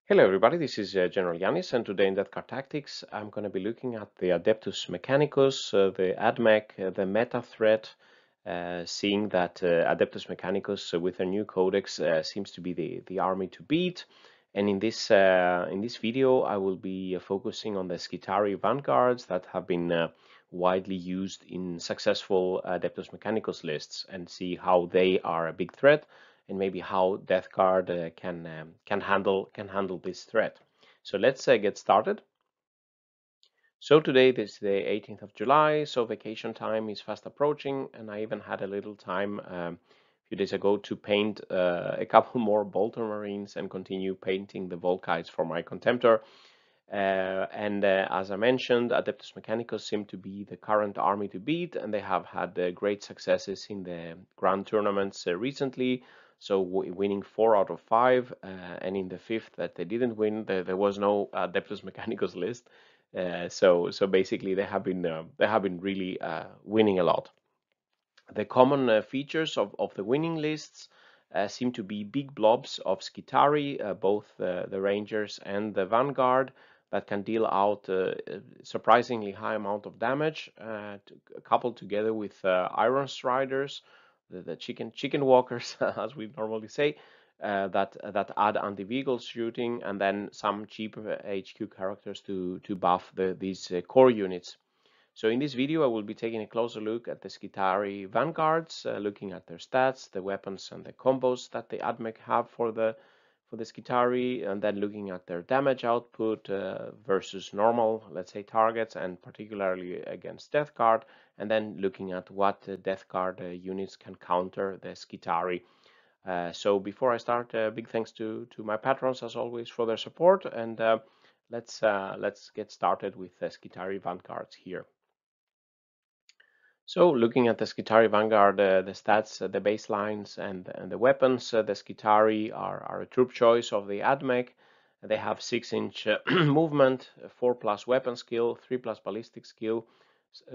Hello everybody, this is General Yanis, and today in Death Card Tactics I'm going to be looking at the Adeptus Mechanicus, the Admech, the meta threat, seeing that Adeptus Mechanicus with their new codex seems to be the army to beat. And in this video I will be focusing on the Skitarii Vanguards that have been widely used in successful Adeptus Mechanicus lists, and see how they are a big threat and maybe how Death Guard can handle this threat. So let's get started. So today is the 18th of July, so vacation time is fast approaching, and I even had a little time a few days ago to paint a couple more Bolter Marines and continue painting the Volkites for my Contemptor. As I mentioned, Adeptus Mechanicus seem to be the current army to beat, and they have had great successes in the grand tournaments recently. So winning 4 out of 5, and in the 5th that they didn't win, there was no Adeptus Mechanicus list. So basically they have been really winning a lot. The common features of the winning lists seem to be big blobs of Skitarii, both the Rangers and the Vanguard, that can deal out a surprisingly high amount of damage, coupled together with Iron Striders, the chicken walkers, as we normally say, that add anti-vehicle shooting, and then some cheap HQ characters to buff these core units. So in this video, I will be taking a closer look at the Skitarii Vanguards, looking at their stats, the weapons, and the combos that the Admech have for the Skitarii, and then looking at their damage output versus normal, let's say, targets, and particularly against Death Guard, and then looking at what Death Guard units can counter the Skitarii. So before I start, big thanks to my patrons as always for their support, and let's get started with the Skitarii Vanguards here. So looking at the Skitarii Vanguard, the stats, the baselines, and the weapons, the Skitarii are a troop choice of the Admech. They have 6-inch movement, 4+ weapon skill, 3+ ballistic skill,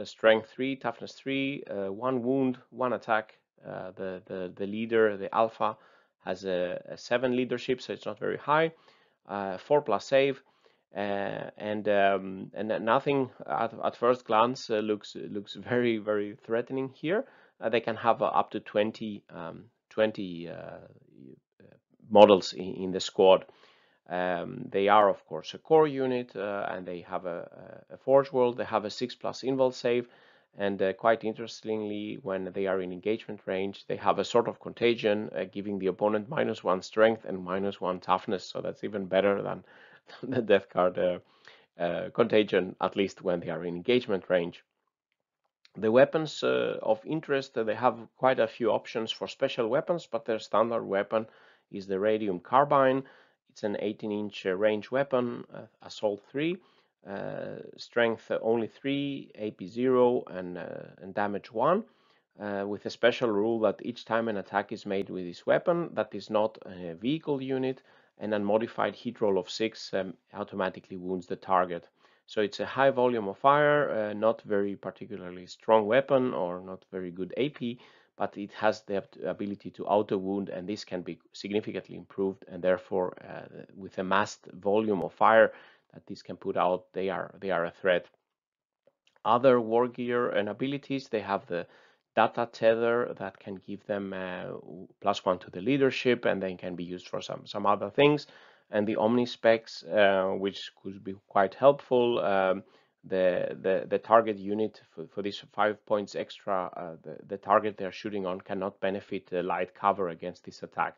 strength 3, toughness 3, 1 wound, 1 attack. The leader, the Alpha, has a 7 leadership, so it's not very high. 4+ save. And nothing at first glance looks very threatening here. They can have up to 20 models in the squad. They are of course a core unit, and they have a Forge World. They have a 6+ invul save, and quite interestingly, when they are in engagement range, they have a sort of contagion, giving the opponent -1 strength and -1 toughness. So that's even better than the Death Guard contagion, at least when they are in engagement range. The weapons of interest, they have quite a few options for special weapons, but their standard weapon is the Radium Carbine. It's an 18-inch range weapon, Assault 3, strength only 3, AP 0, and damage 1. With a special rule that each time an attack is made with this weapon that is not a vehicle unit, an unmodified hit roll of 6 automatically wounds the target. So it's a high volume of fire, not very particularly strong weapon or not very good AP, but it has the ability to auto wound, and this can be significantly improved, and therefore with a massed volume of fire that this can put out, they are a threat. Other war gear and abilities, they have the data tether that can give them +1 to the leadership, and then can be used for some other things. And the Omni specs, which could be quite helpful. The target unit for this 5 points extra, the target they're shooting on cannot benefit light cover against this attack.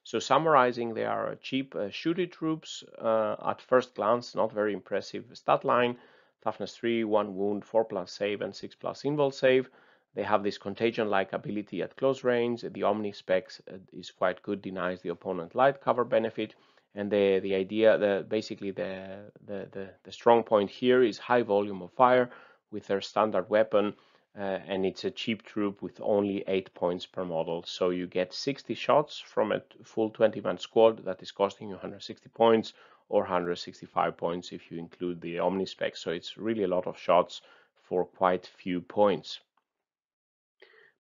So summarizing, they are cheap shooty troops. At first glance, not very impressive stat line. Toughness 3, 1 wound, 4+ save, and 6+ invul save. They have this contagion-like ability at close range. The Omni specs is quite good, denies the opponent light cover benefit. And the idea, basically the strong point here is high volume of fire with their standard weapon, and it's a cheap troop with only 8 points per model. So you get 60 shots from a full 20-man squad that is costing you 160 points, or 165 points if you include the Omni spec. So it's really a lot of shots for quite few points.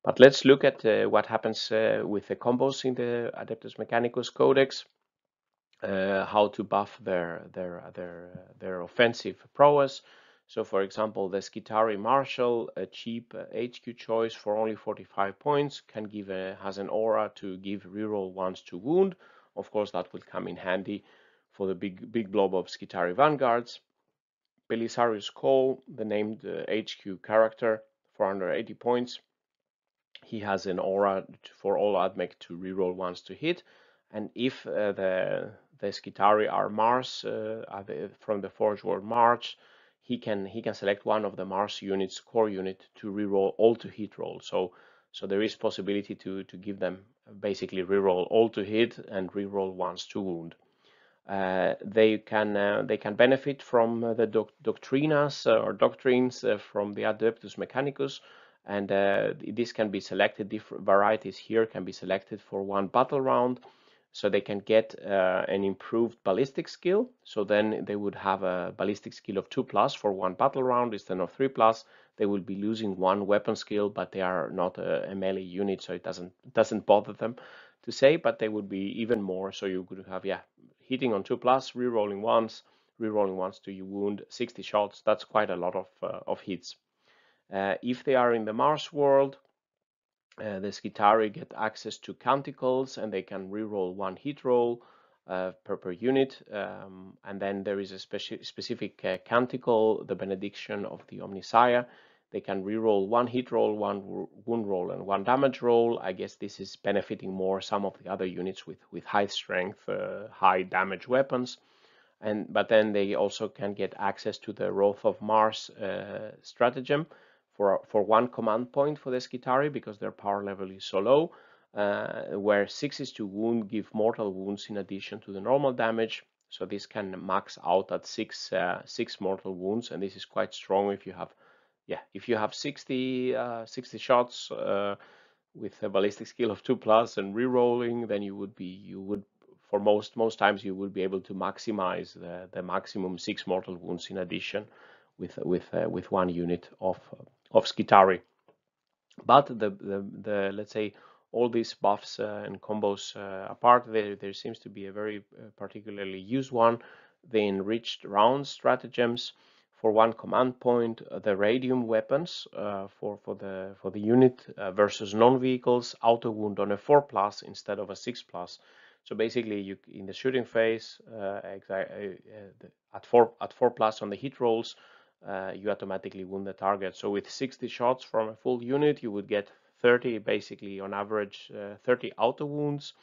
But let's look at what happens with the combos in the Adeptus Mechanicus Codex. how to buff their offensive prowess. So, for example, the Skitarii Marshal, a cheap HQ choice for only 45 points, has an aura to give reroll ones to wound. Of course, that will come in handy for the big blob of Skitarii Vanguards. Belisarius Cole, the named HQ character, for under 80 points. He has an aura for all Admech to reroll ones to hit, and if the Skitarii are Mars from the Forge World Mars, he can select one of the Mars units core unit to reroll all to hit roll. So there is possibility to give them basically reroll all to hit and reroll ones to wound. They can benefit from the doctrines from the Adeptus Mechanicus, and this can be selected. Different varieties here can be selected for one battle round, so they can get an improved ballistic skill. So then they would have a ballistic skill of 2+ for one battle round instead of 3+. They will be losing one weapon skill, but they are not a melee unit, so it doesn't bother them to say. But they would be even more. So you could have hitting on 2+, rerolling ones to you wound 60 shots. That's quite a lot of hits. If they are in the Mars world, the Skitaarii get access to canticles, and they can reroll one hit roll per unit. And then there is a specific canticle, the Benediction of the Omnissiah. They can reroll one hit roll, one wound roll, and one damage roll. I guess this is benefiting more some of the other units with high strength, high damage weapons. But then they also can get access to the Wrath of Mars stratagem for one command point for the Skitaarii, because their power level is so low, where 6 is to wound, give mortal wounds in addition to the normal damage. So this can max out at 6 mortal wounds, and this is quite strong if you have 60 shots with a ballistic skill of 2+ and rerolling, then you would for most times you would be able to maximize the maximum 6 mortal wounds in addition with one unit of Skitaarii. But the let's say all these buffs and combos apart, there seems to be a very particularly used one, the Enriched Rounds stratagems. For one command point, the radium weapons for the unit versus non-vehicles, auto wound on a 4+ instead of a 6+. So basically, you in the shooting phase, at 4+ on the hit rolls, you automatically wound the target. So with 60 shots from a full unit, you would get 30, basically on average, 30 auto wounds.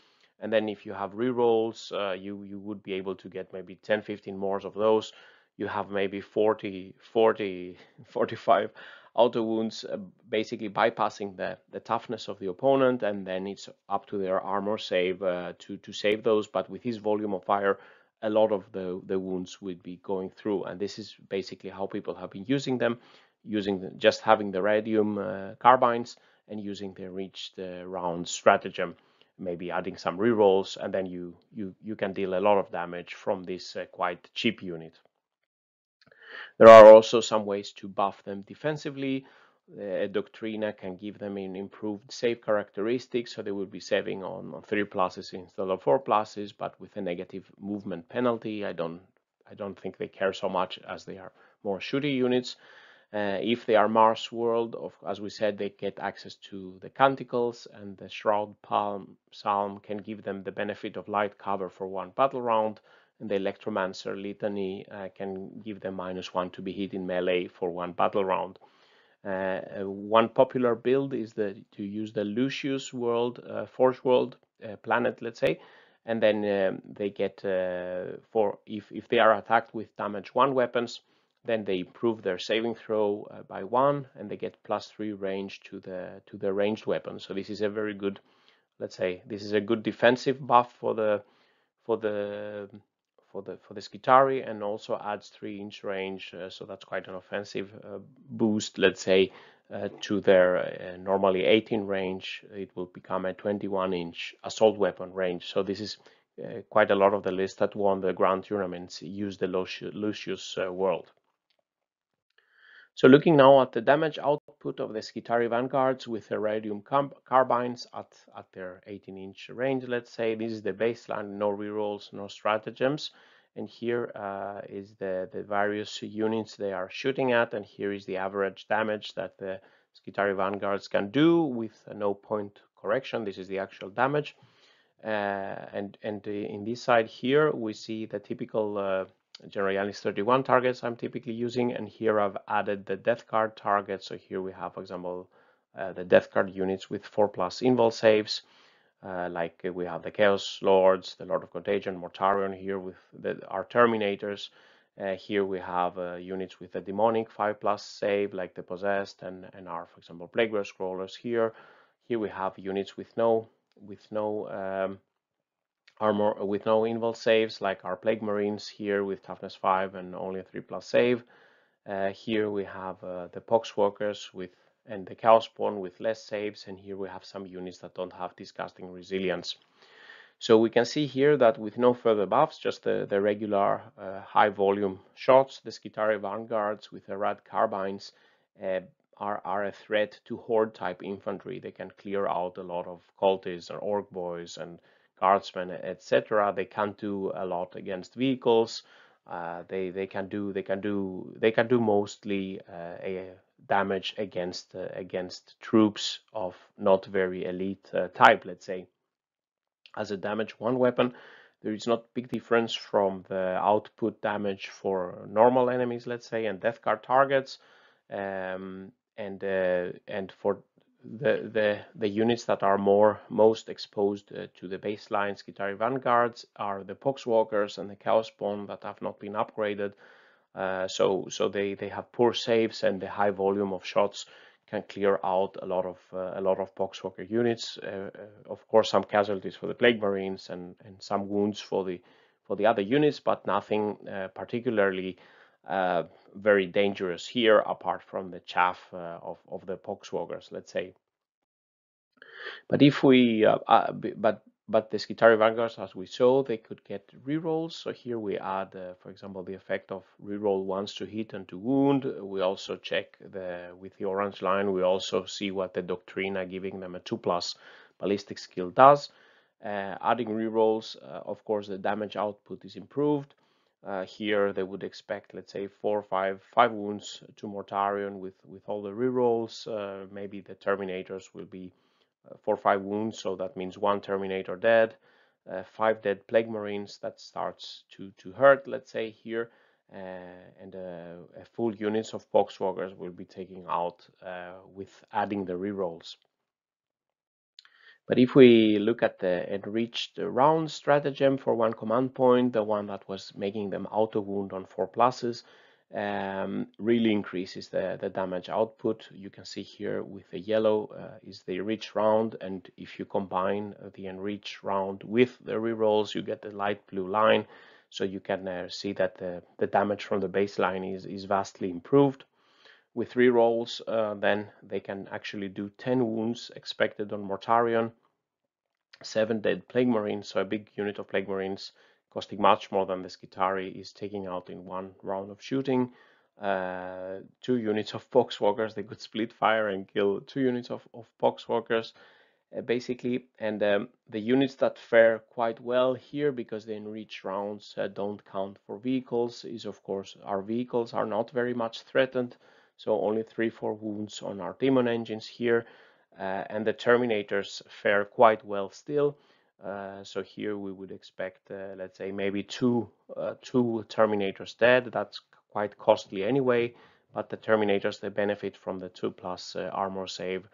And then if you have rerolls, you would be able to get maybe 10-15 more of those. You have maybe 45 auto wounds, basically bypassing the toughness of the opponent, and then it's up to their armor save to save those. But with his volume of fire, a lot of the wounds would be going through, and this is basically how people have been using them, just having the radium carbines and using the Enriched Rounds stratagem, maybe adding some rerolls, and then you can deal a lot of damage from this quite cheap unit. There are also some ways to buff them defensively. A Doctrina can give them an improved save characteristics, so they will be saving on 3+ instead of 4+, but with a negative movement penalty. I don't think they care so much, as they are more shooty units. If they are Mars world, as we said, they get access to the canticles, and the Shroud Psalm can give them the benefit of light cover for one battle round, and the Electromancer Litany can give them -1 to be hit in melee for one battle round. One popular build is to use the Lucius world, Forge world planet, let's say, and then they get if they are attacked with damage 1 weapons, then they improve their saving throw by 1, and they get +3 range to the ranged weapon. So this is a very good, let's say, this is a good defensive buff for the Skitaarii, and also adds 3-inch range. So that's quite an offensive boost, let's say, to their normally 18 range. It will become a 21-inch assault weapon range. So this is quite a lot of the list that won the grand tournaments use the Lucius world. So looking now at the damage output of the Skitarii Vanguards with the radium carbines at their 18-inch range, let's say, this is the baseline, no rerolls, no stratagems. And here is the various units they are shooting at, and here is the average damage that the Skitarii Vanguards can do with no point correction. This is the actual damage. And in this side here, we see the typical General 31 targets I'm typically using, and here I've added the death card targets. So here we have, for example, the death card units with 4+ invul saves, like we have the Chaos Lords, the Lord of Contagion, Mortarion here with our Terminators. Here we have units with a demonic 5+ save, like the Possessed and our, for example, Plague Scrollers here. Here we have units with no armor, with no invul saves, like our Plague Marines here with toughness 5 and only a 3+ save. Here we have the Poxwalkers and the Chaospawn with less saves, and here we have some units that don't have disgusting resilience. So we can see here that with no further buffs, just the regular high volume shots, the Skitarii Vanguards with the rad carbines are a threat to horde type infantry. They can clear out a lot of cultists and orc boys and guardsmen, etc. They can't do a lot against vehicles. They can do mostly damage against troops of not very elite type, let's say. As a damage 1 weapon, there is not big difference from the output damage for normal enemies, let's say, and death card targets. And for the units that are most exposed to the baseline Skitarii Vanguards are the Poxwalkers and the Chaospawn that have not been upgraded. So they have poor saves, and the high volume of shots can clear out a lot of Poxwalker units. Of course, some casualties for the Plague Marines and some wounds for the other units, but nothing particularly very dangerous here, apart from the chaff of the Poxwalkers, let's say. But if we but the Skitarii Vanguards, as we saw, they could get rerolls. So here we add, for example, the effect of reroll once to hit and to wound. We also check with the orange line. We also see what the Doctrina, giving them a 2+ ballistic skill, does. Adding rerolls, of course, the damage output is improved. Here they would expect, let's say, 4 or 5 wounds to Mortarion with all the rerolls. Maybe the Terminators will be 4 or 5 wounds, so that means 1 Terminator dead, 5 dead Plague Marines. That starts to hurt, let's say, here, and a full units of Poxwalkers will be taken out with adding the rerolls. But if we look at the Enriched Rounds stratagem for 1 command point, the one that was making them auto wound on 4+, really increases the damage output. You can see here with the yellow is the Enriched Round, and if you combine the Enriched Round with the rerolls, you get the light blue line. So you can see that the damage from the baseline is vastly improved. With rerolls, then they can actually do 10 wounds expected on Mortarion, 7 dead Plague Marines, so a big unit of Plague Marines costing much more than the Skitarii is taking out in 1 round of shooting. 2 units of Poxwalkers, they could split fire and kill 2 units of Poxwalkers, basically. And the units that fare quite well here, because the Enriched Rounds don't count for vehicles, is of course our vehicles are not very much threatened, so only 3-4 wounds on our Demon Engines here. And the Terminators fare quite well still. So here we would expect, let's say, maybe two Terminators dead. That's quite costly anyway, but the Terminators, they benefit from the 2+ armor save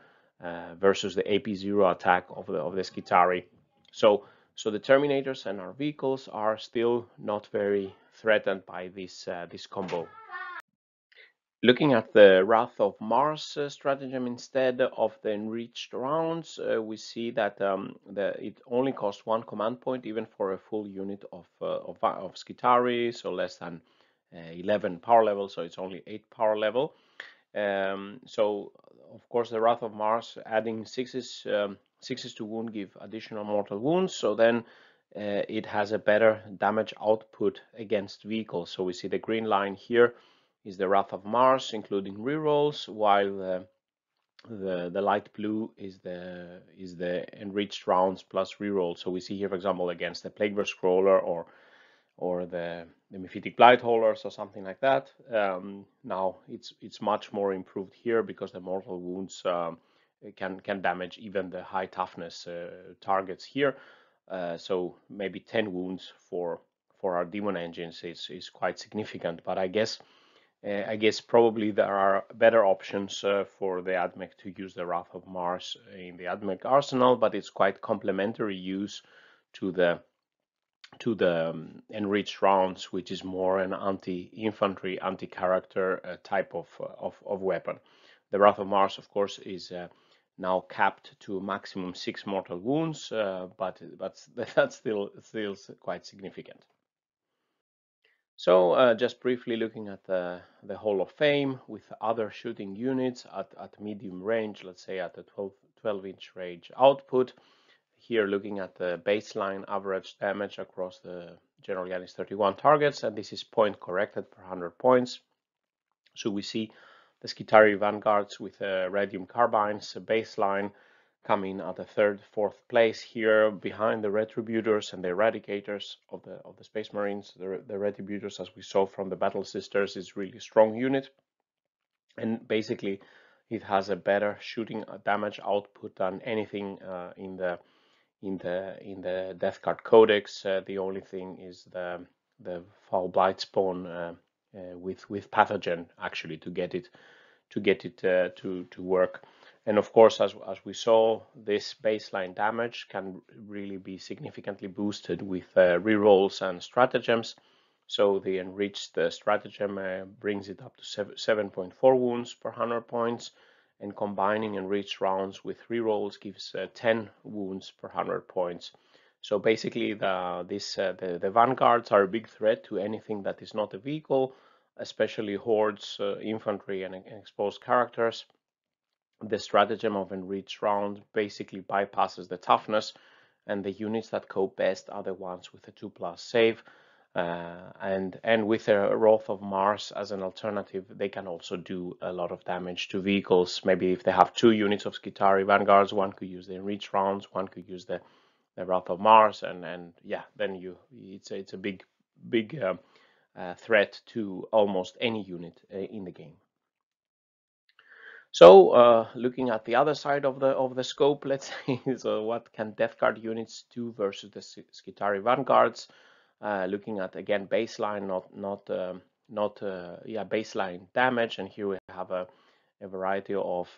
versus the AP0 attack of the Skitarii. So the Terminators and our vehicles are still not very threatened by this combo. Looking at the Wrath of Mars stratagem instead of the Enriched Rounds, we see that it only costs 1 command point, even for a full unit of Skitarii, so less than 11 power level, so it's only 8 power level. So of course the Wrath of Mars, adding 6s to wound, give additional mortal wounds, so then it has a better damage output against vehicles. So we see the green line here is the Wrath of Mars, including rerolls, while the light blue is the Enriched Rounds plus reroll. So we see here, for example, against the Plague Scroller or the Mephitic Blightholders or something like that. Now it's much more improved here because the mortal wounds can damage even the high toughness targets here. So maybe 10 wounds for our demon engines is quite significant. But I guess probably there are better options for the Admech to use the Wrath of Mars in the Admech arsenal, but it's quite complementary use to the Enriched Rounds, which is more an anti-infantry, anti-character type of weapon. The Wrath of Mars, of course, is now capped to a maximum 6 mortal wounds, but that's still quite significant. So just briefly looking at the Hall of Fame with other shooting units at medium range, let's say at the 12-inch range output. Here looking at the baseline average damage across the General Yanis 31 targets, and this is point corrected per 100 points. So we see the Skitarii Vanguards with radium carbines baseline coming at the 3rd, 4th place here behind the Retributors and the Eradicators of the Space Marines. The Retributors, as we saw from the Battle Sisters, is really strong unit, and basically it has a better shooting damage output than anything in the Death Card Codex. The only thing is the Foul Blight Spawn with Pathogen actually to get it to work. And of course, as we saw, this baseline damage can really be significantly boosted with rerolls and stratagems. So the Enriched Stratagem brings it up to 7.4 wounds per 100 points, and combining Enriched Rounds with rerolls gives 10 wounds per 100 points. So basically, the Vanguards are a big threat to anything that is not a vehicle, especially hordes, infantry, and exposed characters. The stratagem of Enriched Round basically bypasses the toughness, and the units that cope best are the ones with a 2+ save. And with a Wrath of Mars as an alternative, they can also do a lot of damage to vehicles. Maybe if they have 2 units of Skitarii Vanguards, one could use the Enriched Rounds, one could use the Wrath of Mars, and yeah, then it's a big threat to almost any unit in the game. So looking at the other side of the scope, let's say, so what can Death Guard units do versus the Skitarii Vanguards? Looking at again baseline, baseline damage, and here we have a variety of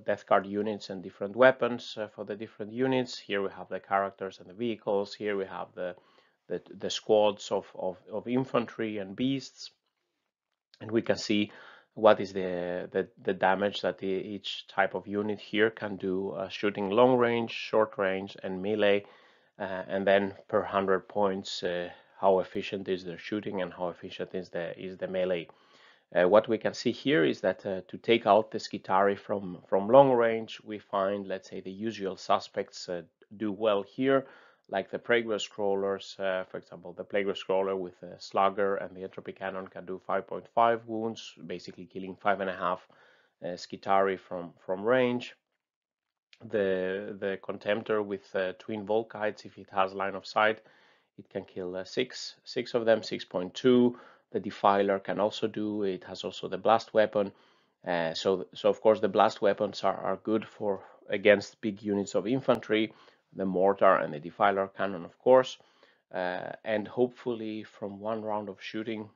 Death Guard units and different weapons for the different units. Here we have the characters and the vehicles. Here we have the squads of infantry and beasts, and we can see what is the damage that each type of unit here can do, shooting long range, short range, and melee, and then per 100 points how efficient is their shooting and how efficient is the melee. What we can see here is that to take out the Skitarii from long range, we find, let's say, the usual suspects do well here, like the Plague Scrollers, for example. The Plague Scroller with the Slugger and the Entropy Cannon can do 5.5 wounds, basically killing 5.5 Skitarii from range. The Contemptor with Twin Volkites, if it has line of sight, it can kill six of them, 6.2. The Defiler can also do. It has also the Blast Weapon. So of course the Blast Weapons are good for against big units of infantry, the Mortar and the Defiler Cannon, of course. And hopefully from one round of shooting,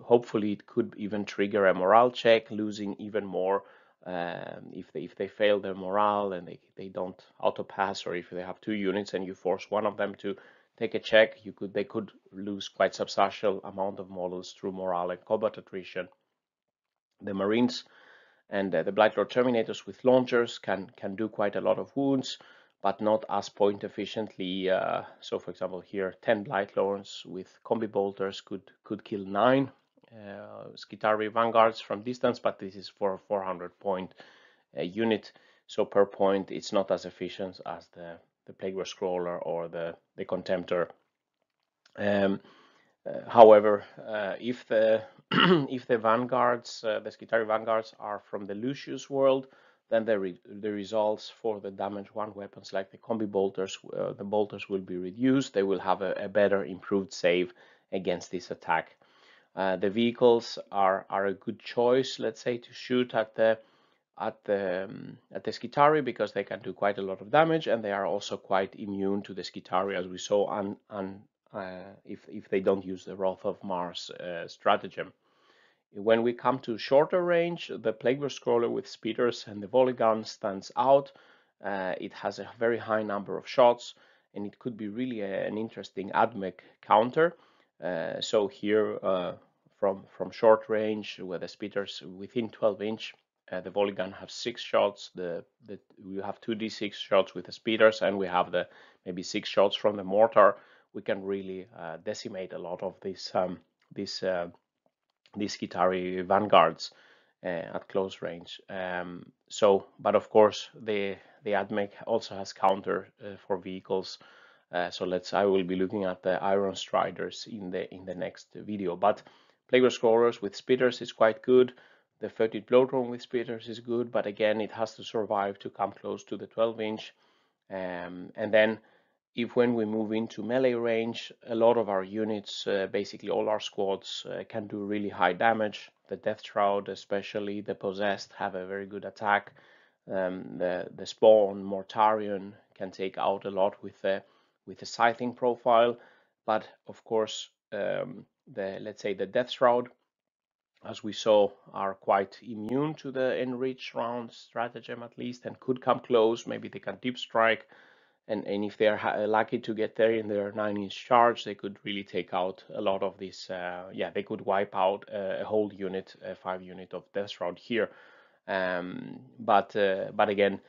hopefully it could even trigger a morale check, losing even more if they fail their morale and they don't auto pass, or if they have 2 units and you force one of them to take a check, they could lose quite substantial amount of models through morale and combat attrition. The Marines and the Blightlord Terminators with launchers can do quite a lot of wounds, but not as point efficiently. So for example here 10 Blightlords with combi bolters could kill 9 Skitarii Vanguards from distance, but this is for a 400 point unit, so per point it's not as efficient as the Plague Scroller or the Contemptor. However, if the if the vanguards, the Skitarii Vanguards, are from the Lucius world, then the results for the damage one weapons like the combi bolters, the bolters will be reduced. They will have a better improved save against this attack. The vehicles are a good choice, let's say, to shoot at the Skitarii, because they can do quite a lot of damage, and they are also quite immune to the Skitarii, as we saw, if they don't use the Wrath of Mars stratagem. When we come to shorter range, the Plagueburst Crawler with speeders and the volleygun stands out. It has a very high number of shots, and it could be really an interesting Admech counter. So here, from short range, where the speeders within 12 inch, the volleygun has 6 shots. We have 2d6 shots with the speeders, and we have the maybe 6 shots from the mortar. We can really decimate a lot of these Skitarii Vanguards at close range. But of course, the Admech also has counter for vehicles. I will be looking at the Iron Striders in the next video. But Plagueburst Crawlers with speeders is quite good. The 30 Bloodrome with speeders is good, but again, it has to survive to come close to the 12 inch. And then when we move into melee range, a lot of our units, basically all our squads, can do really high damage. The Death Shroud, especially the Possessed, have a very good attack. The Spawn Mortarion can take out a lot with the scything profile, but of course, let's say the Death Shroud, as we saw, are quite immune to the Enriched Rounds stratagem at least, and could come close. Maybe they can deep strike. And if they're lucky to get there in their 9-inch charge, they could really take out a lot of this. They could wipe out a whole unit, a 5-unit of Death Shroud here. But again,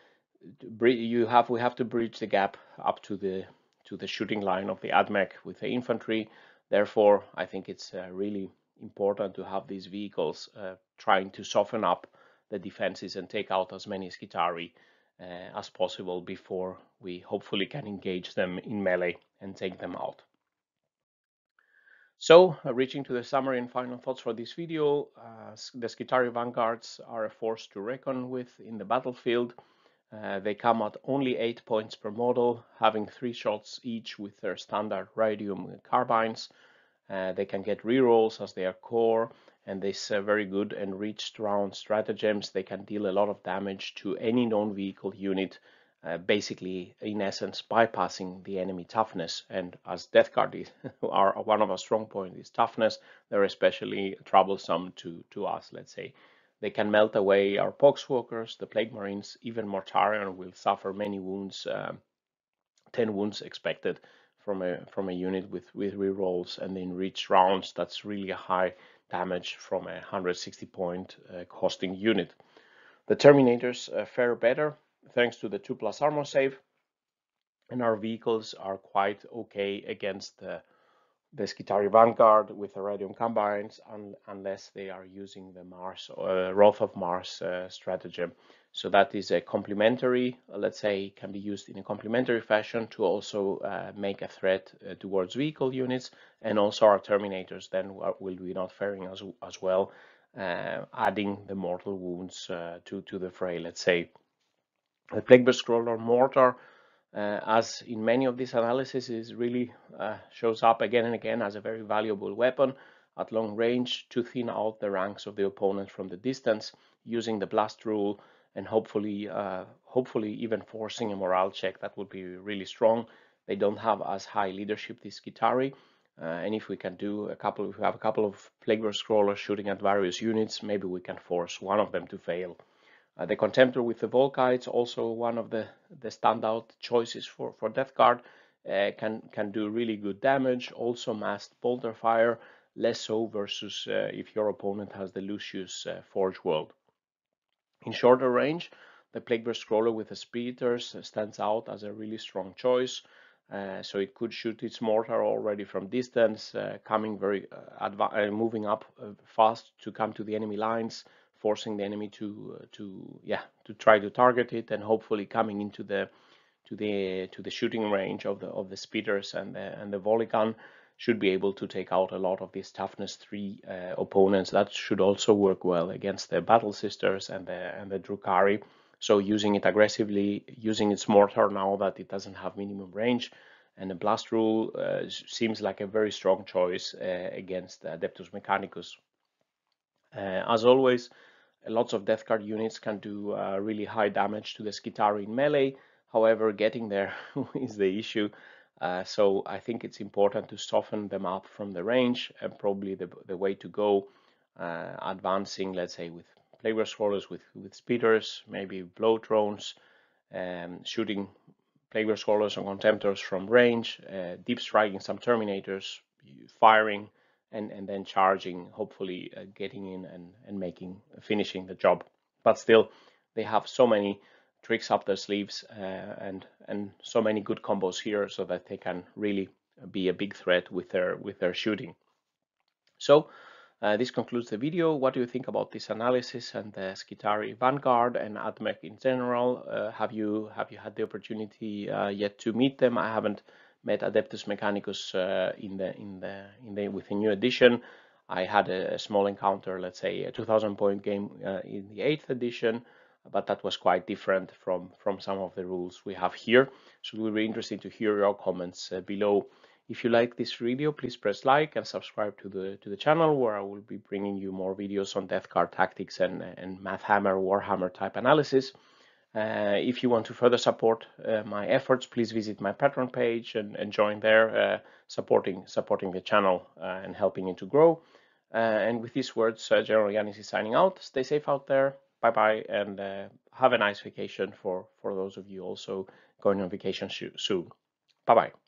we have to bridge the gap up to the shooting line of the Admech with the infantry. Therefore, I think it's really important to have these vehicles trying to soften up the defenses and take out as many Skitaarii as possible before we hopefully can engage them in melee and take them out. So, reaching to the summary and final thoughts for this video, the Skitarii Vanguards are a force to reckon with in the battlefield. They come at only 8 points per model, having 3 shots each with their standard radium carbines. They can get rerolls as they are core, and this very good enriched round stratagems. They can deal a lot of damage to any known vehicle unit, basically, in essence, bypassing the enemy toughness. And as Death Guard are one of our strong points is toughness, they're especially troublesome to us, let's say. They can melt away our Poxwalkers, the Plague Marines. Even Mortarion will suffer many wounds, 10 wounds expected from a unit with rerolls, and the enriched rounds, that's really a high damage from a 160 point costing unit. The Terminators fare better thanks to the 2+ armor save, and our vehicles are quite okay against the Skitarii Vanguard with the radium combines, unless they are using the Wrath of Mars stratagem. So that is a complementary, let's say, can be used in a complementary fashion to also make a threat towards vehicle units, and also our Terminators then will be not faring as well, adding the mortal wounds to the fray, let's say. The Plagueburst Crawler Mortar, as in many of these analyses, is really shows up again and again as a very valuable weapon at long range to thin out the ranks of the opponent from the distance, using the blast rule, and hopefully even forcing a morale check. That would be really strong. They don't have as high leadership, these Skitaarii, and if we can do if we have a couple of Plagueburst Crawlers shooting at various units, maybe we can force one of them to fail. The Contemptor with the Volkites, also one of the standout choices for Death Guard, can do really good damage. Also massed bolter fire, less so versus if your opponent has the Lucius Forge World. In shorter range, the Plagueburst Crawler with the speeders stands out as a really strong choice. So it could shoot its mortar already from distance, coming moving up fast to come to the enemy lines, forcing the enemy to try to target it, and hopefully coming into the shooting range of the speeders and the volley gun should be able to take out a lot of these toughness 3 opponents. That should also work well against the Battle Sisters and the Drukhari. So using it aggressively, using its mortar now that it doesn't have minimum range, and the blast rule seems like a very strong choice against Adeptus Mechanicus. As always, lots of death card units can do really high damage to the Skitarii in melee. However, getting there is the issue. So I think it's important to soften them up from the range, and probably the way to go, advancing, let's say, with Plague Scrollers, with speeders, maybe blow drones, shooting Plague Scrollers and Contemptors from range, deep striking some Terminators, firing, and then charging, hopefully getting in and finishing the job. But still, they have so many tricks up their sleeves and so many good combos here, so that they can really be a big threat with their shooting. So this concludes the video. What do you think about this analysis and the Skitarii Vanguard and Admech in general? Have you had the opportunity yet to meet them? I haven't met Adeptus Mechanicus with a new edition. I had a small encounter, let's say a 2000 point game in the 8th edition, but that was quite different from some of the rules we have here. So it will be interesting to hear your comments below. If you like this video, please press like and subscribe to the channel, where I will be bringing you more videos on death card tactics and Mathhammer, Warhammer type analysis. If you want to further support my efforts, please visit my Patreon page and join there, supporting the channel and helping it to grow. And with these words, General Yanis is signing out. Stay safe out there. Bye bye, and have a nice vacation for those of you also going on vacation soon. Bye bye.